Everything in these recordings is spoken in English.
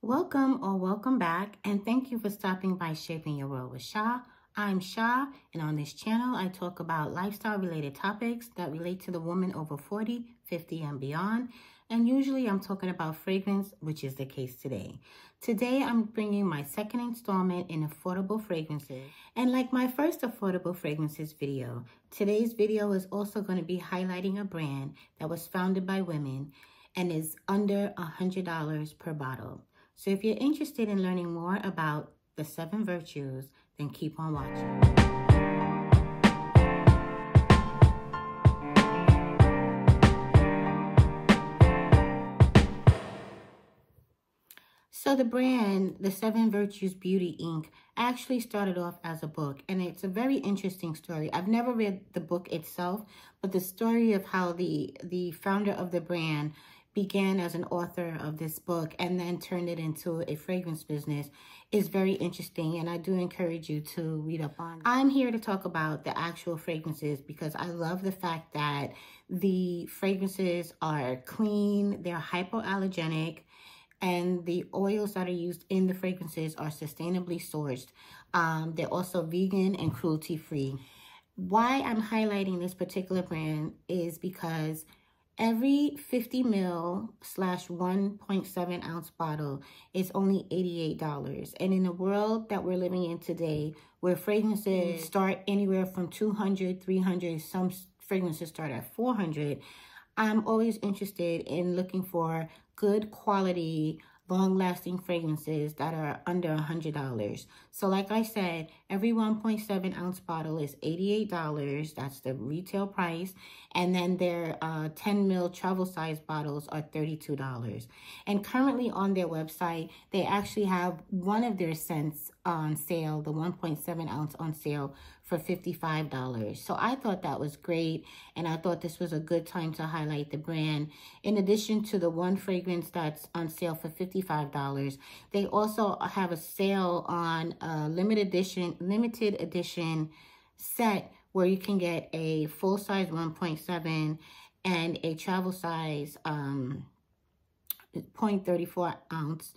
Welcome or welcome back, and thank you for stopping by Shaping Your World with Sha. I'm Sha, and on this channel, I talk about lifestyle-related topics that relate to the woman over 40, 50, and beyond. And usually I'm talking about fragrance, which is the case today. Today, I'm bringing my second installment in affordable fragrances. And like my first affordable fragrances video, today's video is also going to be highlighting a brand that was founded by women and is under $100 per bottle. So if you're interested in learning more about the 7 virtues, then keep on watching. So the brand, the 7 Virtues Beauty Inc., actually started off as a book, and it's a very interesting story. I've never read the book itself, but the story of how the founder of the brand began as an author of this book and then turned it into a fragrance business is very interesting, and I do encourage you to read up on it. I'm here to talk about the actual fragrances because I love the fact that the fragrances are clean, they're hypoallergenic, and the oils that are used in the fragrances are sustainably sourced. They're also vegan and cruelty-free. Why I'm highlighting this particular brand is because every 50 ml / 1.7 ounce bottle is only $88. And in the world that we're living in today, where fragrances start anywhere from $200, $300, some fragrances start at $400, I'm always interested in looking for good quality, long-lasting fragrances that are under $100. So like I said, every 1.7 ounce bottle is $88. That's the retail price. And then their 10 ml travel size bottles are $32. And currently on their website, they actually have one of their scents on sale, the 1.7 ounce on sale for $55. So I thought that was great, and I thought this was a good time to highlight the brand. In addition to the one fragrance that's on sale for $55, they also have a sale on a limited edition set where you can get a full size 1.7 and a travel size 0.34 ounce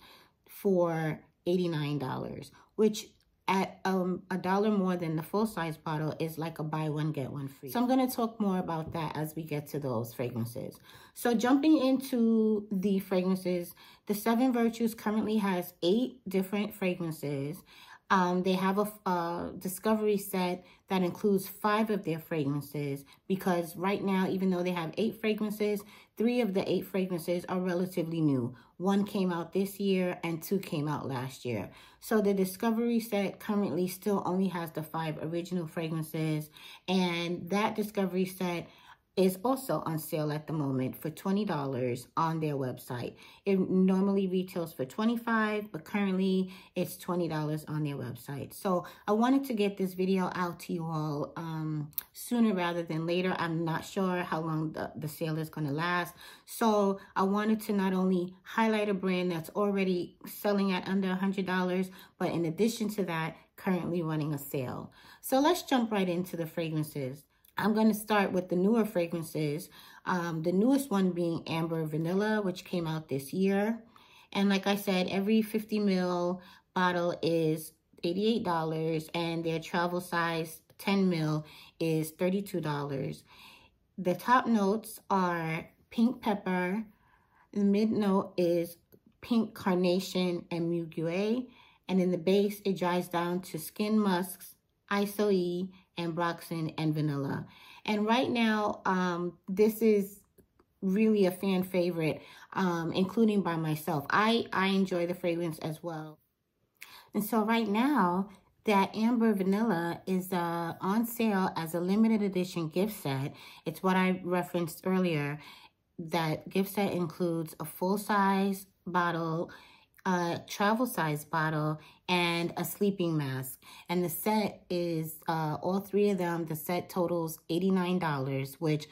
for $89, which at $1 more than the full-size bottle is like a buy one, get one free. So I'm going to talk more about that as we get to those fragrances. So jumping into the fragrances, the 7 Virtues currently has 8 different fragrances. They have a discovery set that includes 5 of their fragrances because right now, even though they have 8 fragrances, 3 of the 8 fragrances are relatively new. 1 came out this year and 2 came out last year. So the discovery set currently still only has the 5 original fragrances, and that discovery set is also on sale at the moment for $20 on their website. It normally retails for $25, but currently it's $20 on their website. So I wanted to get this video out to you all sooner rather than later. I'm not sure how long the sale is going to last. So I wanted to not only highlight a brand that's already selling at under $100, but in addition to that, currently running a sale. So let's jump right into the fragrances. I'm going to start with the newer fragrances, the newest one being Amber Vanilla, which came out this year. And like I said, every 50 ml bottle is $88, and their travel size 10 ml is $32. The top notes are pink pepper. The mid note is pink carnation and muguet. And in the base, it dries down to skin musks, isoe, ambroxan, and vanilla. And right now, this is really a fan favorite, including by myself. I enjoy the fragrance as well. And so right now, that Amber Vanilla is on sale as a limited edition gift set. It's what I referenced earlier. That gift set includes a full-size bottle, a travel size bottle, and a sleeping mask. And the set is, all 3 of them, the set totals $89, which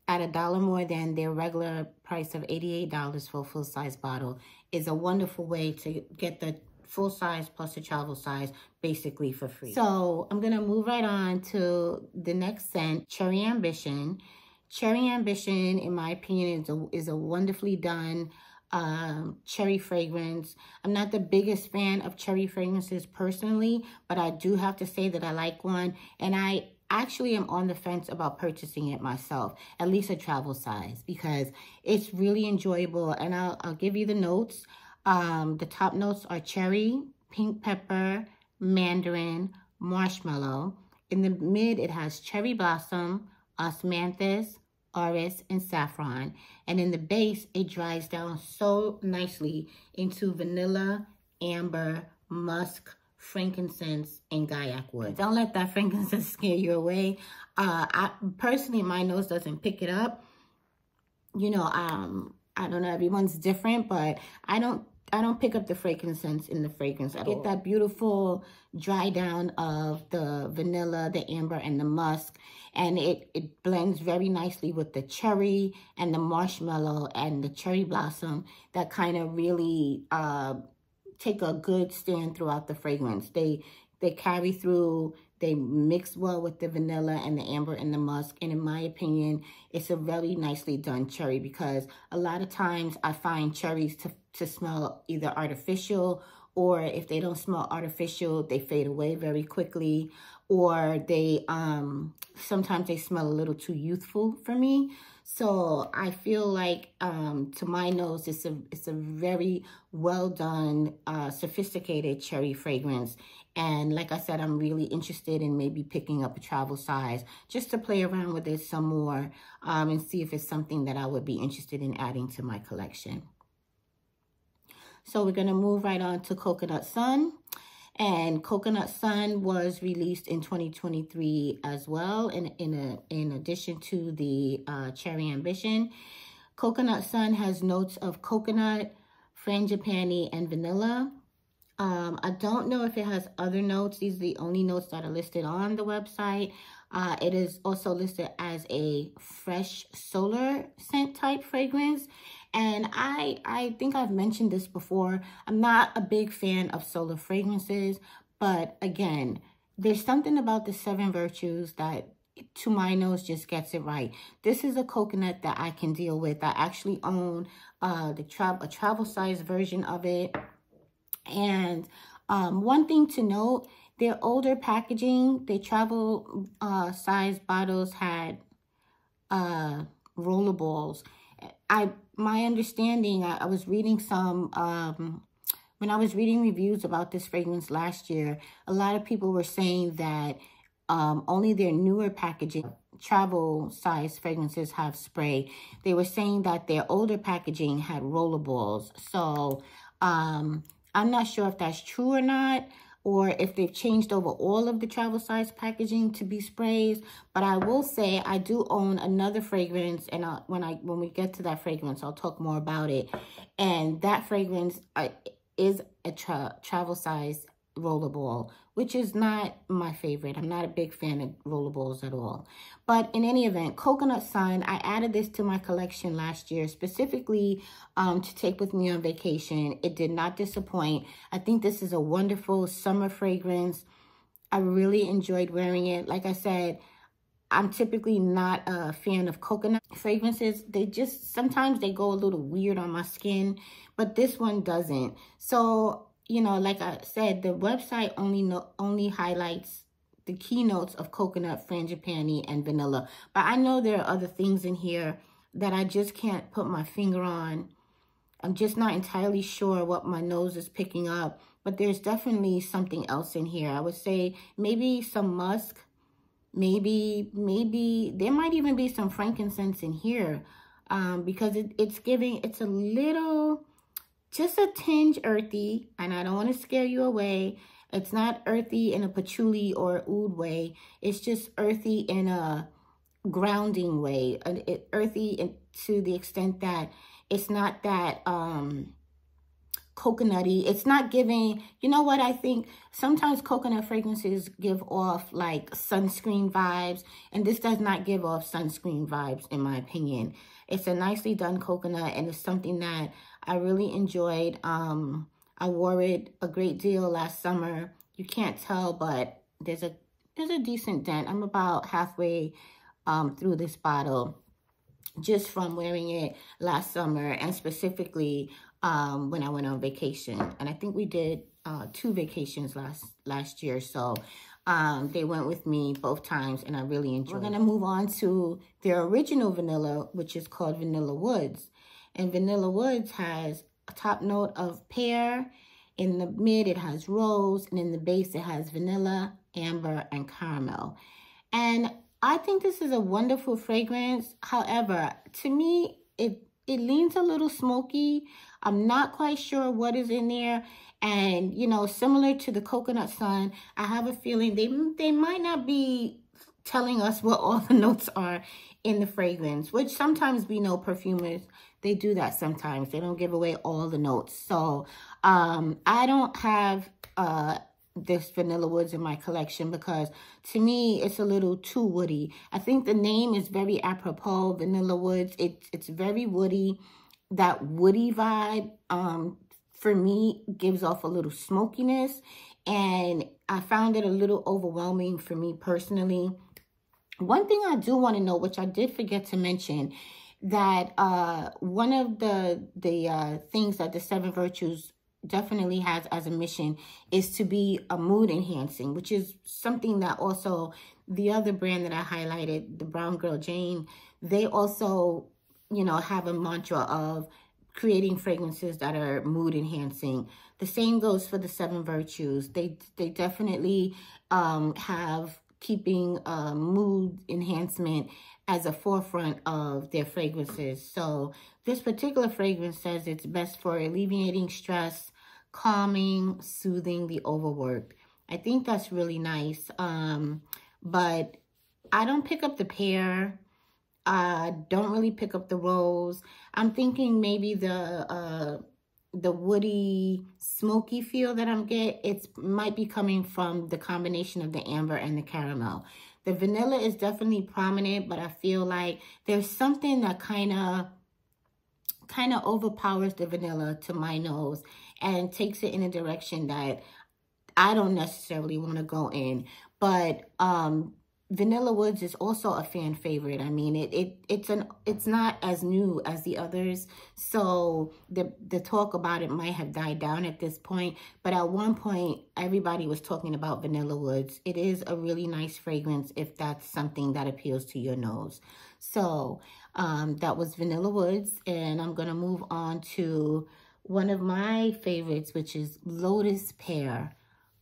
at $1 more than their regular price of $88 for a full-size bottle is a wonderful way to get the full size plus the travel size basically for free. So I'm going to move right on to the next scent, Cherry Ambition. Cherry Ambition, in my opinion, is a wonderfully done cherry fragrance. I'm not the biggest fan of cherry fragrances personally, but I do have to say that I like one, and I actually am on the fence about purchasing it myself, at least a travel size, because it's really enjoyable. And I'll give you the notes. The top notes are cherry, pink pepper, mandarin, marshmallow. In the mid, it has cherry blossom, osmanthus, orris, and saffron. And in the base, it dries down so nicely into vanilla, amber, musk, frankincense, and gaiac wood. Don't let that frankincense scare you away. I personally, my nose doesn't pick it up. You know, I don't know, everyone's different, but I don't pick up the frankincense in the fragrance at all. Get that beautiful dry down of the vanilla, the amber, and the musk. And it blends very nicely with the cherry and the marshmallow and the cherry blossom that kind of really take a good stand throughout the fragrance. They carry through, they mix well with the vanilla and the amber and the musk. And in my opinion, it's a very nicely done cherry, because a lot of times I find cherries to smell either artificial, or if they don't smell artificial, they fade away very quickly, or they sometimes they smell a little too youthful for me. So I feel like to my nose, it's a very well done, sophisticated cherry fragrance. And like I said, I'm really interested in maybe picking up a travel size just to play around with it some more and see if it's something that I would be interested in adding to my collection. So we're going to move right on to Coconut Sun. And Coconut Sun was released in 2023 as well, in addition to the Cherry Ambition. Coconut Sun has notes of coconut, frangipani, and vanilla. I don't know if it has other notes. These are the only notes that are listed on the website. It is also listed as a fresh solar scent type fragrance. And I think I've mentioned this before. I'm not a big fan of solar fragrances, but again, there's something about the 7 Virtues that to my nose just gets it right. This is a coconut that I can deal with. I actually own a travel size version of it. And one thing to note, their older packaging, their travel size bottles had rollerballs. My understanding, I was reading some, when I was reading reviews about this fragrance last year, a lot of people were saying that only their newer packaging, travel size fragrances have spray. They were saying that their older packaging had rollerballs. So I'm not sure if that's true or not, or if they've changed over all of the travel size packaging to be sprays. But I will say I do own another fragrance, and when we get to that fragrance, I'll talk more about it. And that fragrance is a travel size rollerball, which is not my favorite. I'm not a big fan of rollerballs at all. But in any event, Coconut Sun, I added this to my collection last year specifically to take with me on vacation. It did not disappoint. I think this is a wonderful summer fragrance. I really enjoyed wearing it. Like I said, I'm typically not a fan of coconut fragrances. Sometimes they go a little weird on my skin, but this one doesn't. So, you know, like I said, the website only highlights the keynotes of coconut, frangipani, and vanilla. But I know there are other things in here that I just can't put my finger on. I'm just not entirely sure what my nose is picking up. But there's definitely something else in here. I would say maybe some musk. Maybe there might even be some frankincense in here. Because it's a little, just a tinge earthy, and I don't want to scare you away. It's not earthy in a patchouli or oud way. It's just earthy in a grounding way. Earthy to the extent that it's not that coconutty. It's not giving, you know what I think? Sometimes coconut fragrances give off like sunscreen vibes, and this does not give off sunscreen vibes in my opinion. It's a nicely done coconut, and it's something that I really enjoyed. I wore it a great deal last summer. You can't tell, but there's a decent dent. I'm about halfway through this bottle just from wearing it last summer, and specifically when I went on vacation. And I think we did 2 vacations last year. So they went with me both times, and I really enjoyed it. We're going to move on to their original vanilla, which is called Vanilla Woods. And Vanilla Woods has a top note of pear. In the mid, it has rose. And in the base, it has vanilla, amber, and caramel. And I think this is a wonderful fragrance. However, to me, it leans a little smoky. I'm not quite sure what is in there. And, you know, similar to the Coconut Sun, I have a feeling they might not be telling us what all the notes are in the fragrance, which sometimes we know perfumers, they do that sometimes. They don't give away all the notes. So I don't have this Vanilla Woods in my collection because to me it's a little too woody. I think the name is very apropos, Vanilla Woods. It's very woody. That woody vibe for me gives off a little smokiness, and I found it a little overwhelming for me personally. One thing I do want to know, which I did forget to mention, that one of the things that the 7 Virtues definitely has as a mission is to be a mood enhancing, which is something that also the other brand that I highlighted, the Brown Girl Jane, they also, you know, have a mantra of creating fragrances that are mood enhancing. The same goes for the 7 Virtues. They definitely have keeping mood enhancement as a forefront of their fragrances. So this particular fragrance says it's best for alleviating stress, calming, soothing the overworked. I think that's really nice. But I don't pick up the pear. I don't really pick up the rose. I'm thinking maybe the woody, smoky feel that I'm getting, it might be coming from the combination of the amber and the caramel. The vanilla is definitely prominent, but I feel like there's something that kind of overpowers the vanilla to my nose and takes it in a direction that I don't necessarily want to go in. But Vanilla Woods is also a fan favorite. I mean, it's not as new as the others, so the talk about it might have died down at this point. But at one point, everybody was talking about Vanilla Woods. It is a really nice fragrance if that's something that appeals to your nose. So that was Vanilla Woods, and I'm gonna move on to one of my favorites, which is Lotus Pear.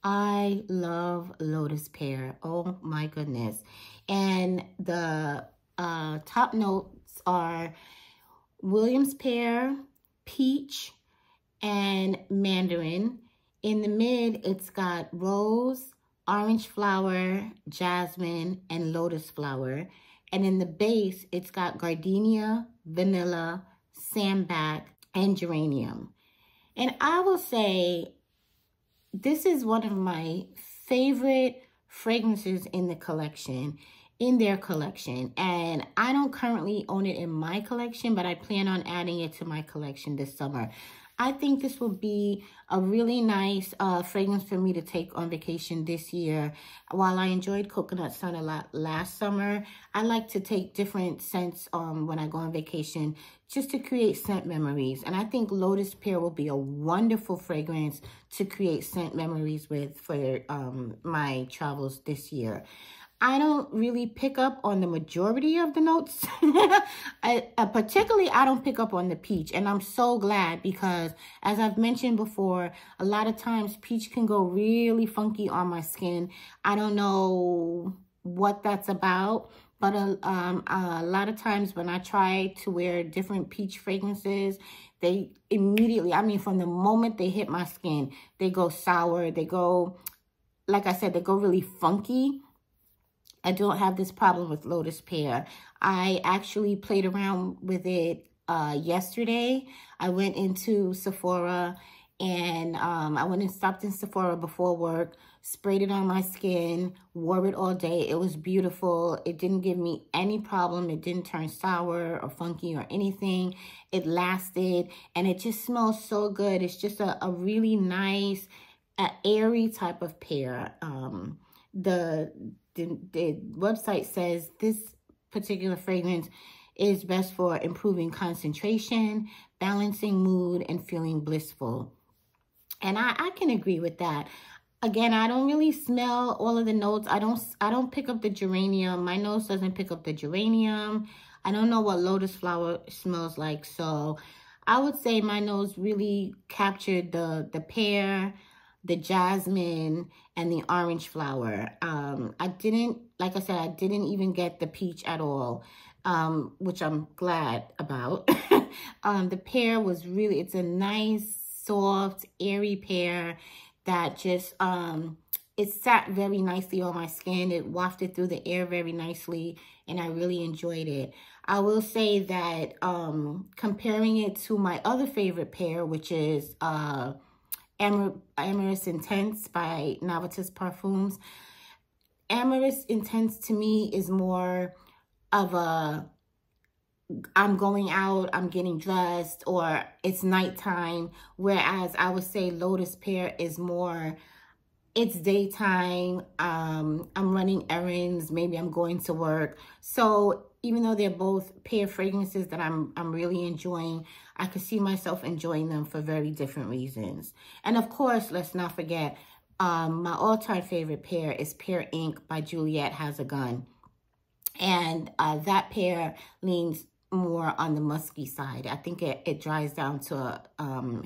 I love Lotus Pear. Oh my goodness. And the top notes are Williams pear, peach, and mandarin. In the mid, it's got rose, orange flower, jasmine, and lotus flower. And in the base, it's got gardenia, vanilla, sambac, and geranium. And I will say, this is one of my favorite fragrances in their collection. And I don't currently own it in my collection, but I plan on adding it to my collection this summer. I think this will be a really nice fragrance for me to take on vacation this year. While I enjoyed Coconut Sun a lot last summer, I like to take different scents when I go on vacation just to create scent memories. And I think Lotus Pear will be a wonderful fragrance to create scent memories with for my travels this year. I don't really pick up on the majority of the notes. Particularly, I don't pick up on the peach. And I'm so glad because, as I've mentioned before, a lot of times peach can go really funky on my skin. I don't know what that's about. But a lot of times when I try to wear different peach fragrances, they immediately, I mean, from the moment they hit my skin, they go sour. They go, like I said, they go really funky. I don't have this problem with Lotus Pear. I actually played around with it yesterday. I went into Sephora and I went and stopped in Sephora before work, sprayed it on my skin, wore it all day. It was beautiful. It didn't give me any problem. It didn't turn sour or funky or anything. It lasted and it just smells so good. It's just a really nice, airy type of pear. The website says this particular fragrance is best for improving concentration, balancing mood and feeling blissful. And I can agree with that. Again, I don't really smell all of the notes. I don't pick up the geranium. My nose doesn't pick up the geranium. I don't know what lotus flower smells like. So I would say my nose really captured the pear, the jasmine, and the orange flower. I didn't, like I said, I didn't even get the peach at all, which I'm glad about. The pear was really, it's a nice, soft, airy pear that just, it sat very nicely on my skin. It wafted through the air very nicely, and I really enjoyed it. I will say that comparing it to my other favorite pear, which is Amorous Intense by Novitus Parfums. Amorous Intense to me is more of a, I'm going out, I'm getting dressed, or it's nighttime. Whereas I would say Lotus Pear is more, it's daytime. I'm running errands. Maybe I'm going to work. So even though they're both pear fragrances that I'm really enjoying, I could see myself enjoying them for very different reasons. And of course, let's not forget, my all-time favorite pear is Pear Ink by Juliet Has a Gun. And that pear leans more on the musky side. I think it dries down to,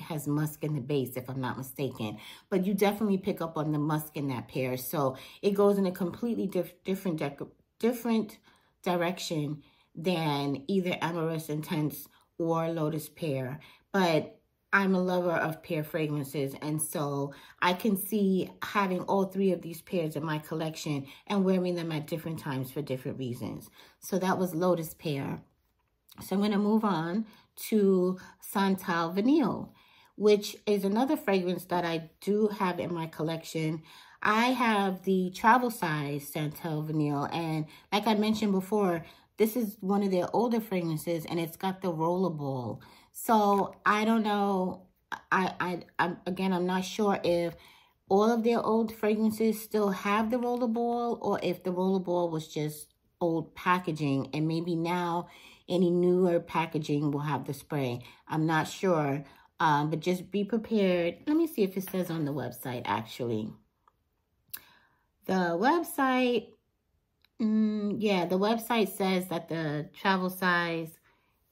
has musk in the base, if I'm not mistaken. But you definitely pick up on the musk in that pear. So it goes in a completely different direction than either Amorous Intense or Lotus Pear. But I'm a lover of pear fragrances, and so I can see having all three of these pears in my collection and wearing them at different times for different reasons. So that was Lotus Pear. So I'm going to move on to Santal Vanille, which is another fragrance that I do have in my collection. I have the travel size Santal Vanille, and like I mentioned before, this is one of their older fragrances, and it's got the rollerball. So I don't know, again, I'm not sure if all of their old fragrances still have the rollerball, or if the rollerball was just old packaging, and maybe now any newer packaging will have the spray. I'm not sure, but just be prepared. Let me see if it says on the website, actually. The website, yeah, the website says that the travel size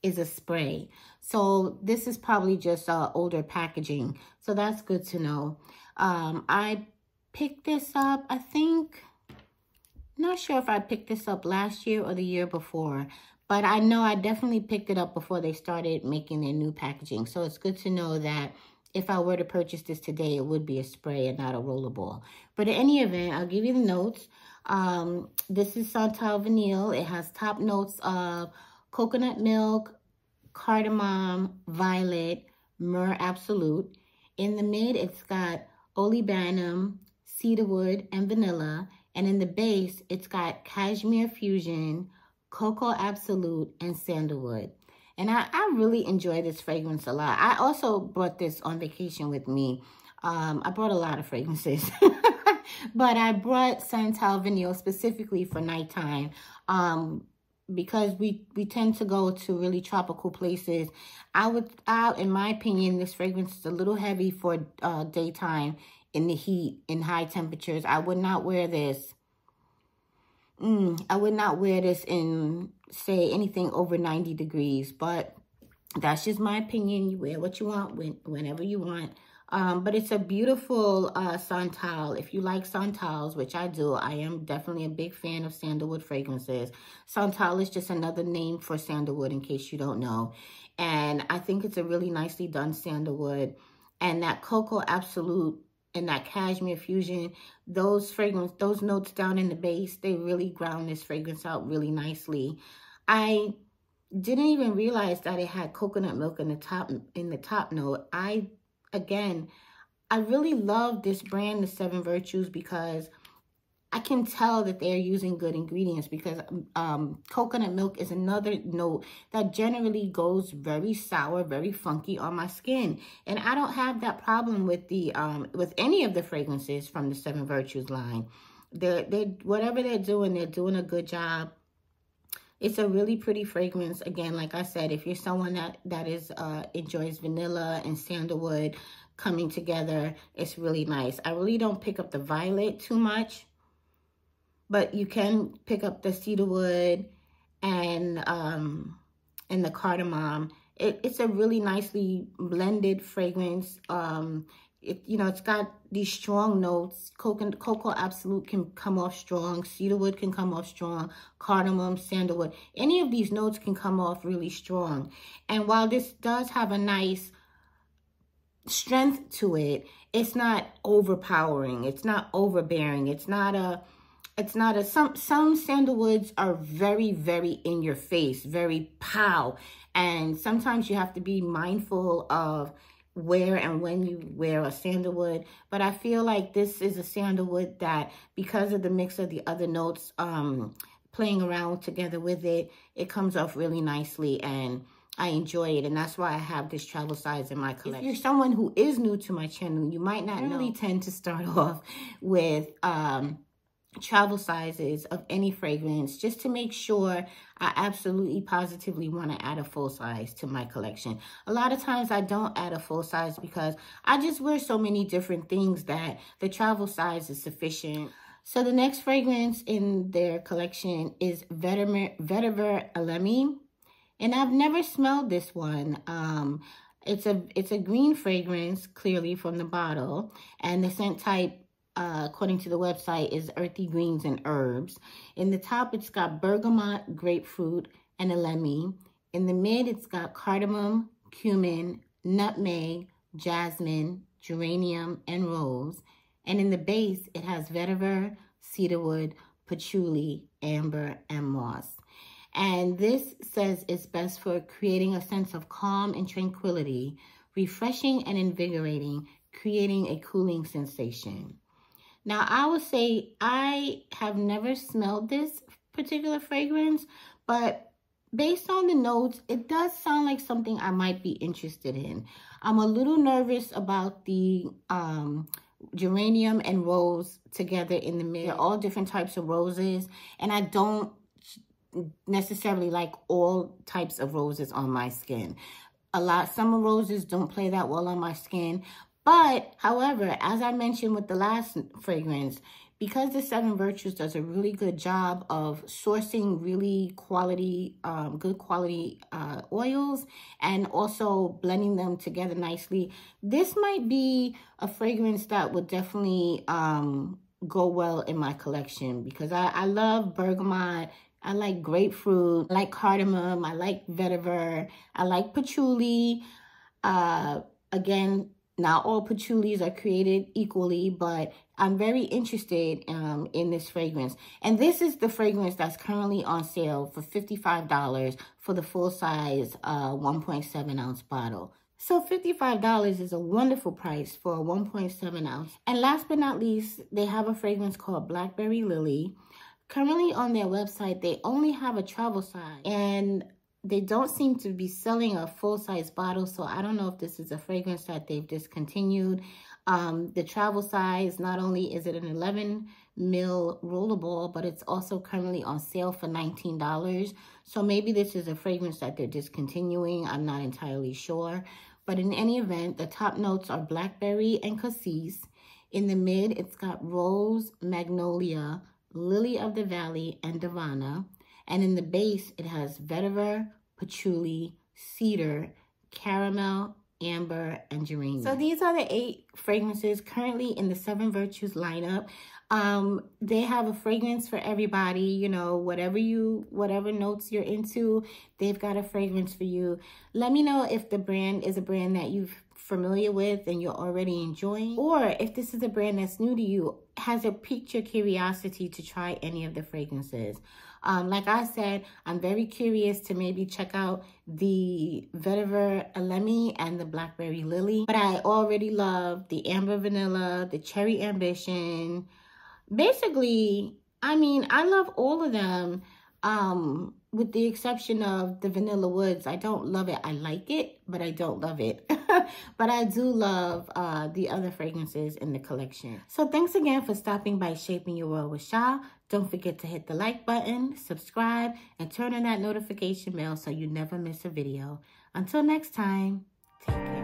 is a spray. So this is probably just older packaging. So that's good to know. I picked this up, I think, not sure if I picked this up last year or the year before, but I know I definitely picked it up before they started making their new packaging. So it's good to know that if I were to purchase this today, it would be a spray and not a rollerball. But in any event, I'll give you the notes. This is Santal Vanille. It has top notes of coconut milk, cardamom, violet, myrrh absolute. In the mid, it's got olibanum, cedarwood, and vanilla. And in the base, it's got cashmere fusion, cocoa absolute, and sandalwood. And I really enjoy this fragrance a lot. I also brought this on vacation with me. I brought a lot of fragrances. But I brought Santal Vanille specifically for nighttime. Because we tend to go to really tropical places. In my opinion, this fragrance is a little heavy for daytime in the heat, in high temperatures. I would not wear this. I would not wear this in, say, anything over 90 degrees. But that's just my opinion. You wear what you want whenever you want. But it's a beautiful Santal. If you like Santals, which I do, I am definitely a big fan of sandalwood fragrances. Santal is just another name for sandalwood, in case you don't know. And I think it's a really nicely done sandalwood. And that cocoa absolute and that cashmere fusion, those notes down in the base, they really ground this fragrance out really nicely. I didn't even realize that it had coconut milk in the top note. Again, I really love this brand, the Seven Virtues, because I can tell that they're using good ingredients, because coconut milk is another note that generally goes very sour, very funky on my skin. And I don't have that problem with the with any of the fragrances from the Seven Virtues line. Whatever they're doing a good job. It's a really pretty fragrance. Again, like I said, if you're someone that enjoys vanilla and sandalwood coming together, it's really nice. I really don't pick up the violet too much, but you can pick up the cedarwood and the cardamom. It's a really nicely blended fragrance. It's got these strong notes. Cocoa Absolute can come off strong. Cedarwood can come off strong. Cardamom, sandalwood. Any of these notes can come off really strong. And while this does have a nice strength to it, it's not overpowering. It's not overbearing. Some sandalwoods are very, very in your face, very pow. And sometimes you have to be mindful of where and when you wear a sandalwood. But I feel like this is a sandalwood that, because of the mix of the other notes playing around together with it, it comes off really nicely, and I enjoy it. And that's why I have this travel size in my collection. If you're someone who is new to my channel, you might not really tend to start off with travel sizes of any fragrance, just to make sure I absolutely positively want to add a full size to my collection. A lot of times I don't add a full size because I just wear so many different things that the travel size is sufficient. So the next fragrance in their collection is Vetiver Elemi, and I've never smelled this one. It's a green fragrance, clearly from the bottle, and the scent type, according to the website, is earthy greens and herbs. In the top, it's got bergamot, grapefruit, and elemi. In the mid, it's got cardamom, cumin, nutmeg, jasmine, geranium, and rose. And in the base, it has vetiver, cedarwood, patchouli, amber, and moss. And this says it's best for creating a sense of calm and tranquility, refreshing and invigorating, creating a cooling sensation. Now, I would say I have never smelled this particular fragrance, but based on the notes, it does sound like something I might be interested in. I'm a little nervous about the geranium and rose together in the mid. They're all different types of roses, and I don't necessarily like all types of roses on my skin. Some roses don't play that well on my skin. But, however, as I mentioned with the last fragrance, because the Seven Virtues does a really good job of sourcing really good quality oils and also blending them together nicely, this might be a fragrance that would definitely go well in my collection, because I love bergamot. I like grapefruit, I like cardamom, I like vetiver, I like patchouli. Again, not all patchoulis are created equally, but I'm very interested in this fragrance. And this is the fragrance that's currently on sale for $55 for the full-size 1.7 ounce bottle. So $55 is a wonderful price for a 1.7 ounce. And last but not least, they have a fragrance called Blackberry Lily. Currently on their website, they only have a travel size, and they don't seem to be selling a full-size bottle, so I don't know if this is a fragrance that they've discontinued. The travel size, not only is it an 11 ml rollable, but it's also currently on sale for $19. So maybe this is a fragrance that they're discontinuing. I'm not entirely sure. But in any event, the top notes are blackberry and cassis. In the mid, it's got rose, magnolia, lily of the valley, and divana. And in the base, it has vetiver, patchouli, cedar, caramel, amber, and geranium. So these are the 8 fragrances currently in the Seven Virtues lineup. They have a fragrance for everybody, you know, whatever notes you're into, they've got a fragrance for you. Let me know if the brand is a brand that you're familiar with and you're already enjoying, or if this is a brand that's new to you. Has it piqued your curiosity to try any of the fragrances? Like I said, I'm very curious to maybe check out the Vetiver Elemi and the Blackberry Lily. But I already love the Amber Vanilla, the Cherry Ambition. Basically, I mean, I love all of them, with the exception of the Vanilla Woods. I don't love it. I like it, but I don't love it. But I do love the other fragrances in the collection. So thanks again for stopping by Shaping Your World with Sha. Don't forget to hit the like button, subscribe, and turn on that notification bell so you never miss a video. Until next time, take care.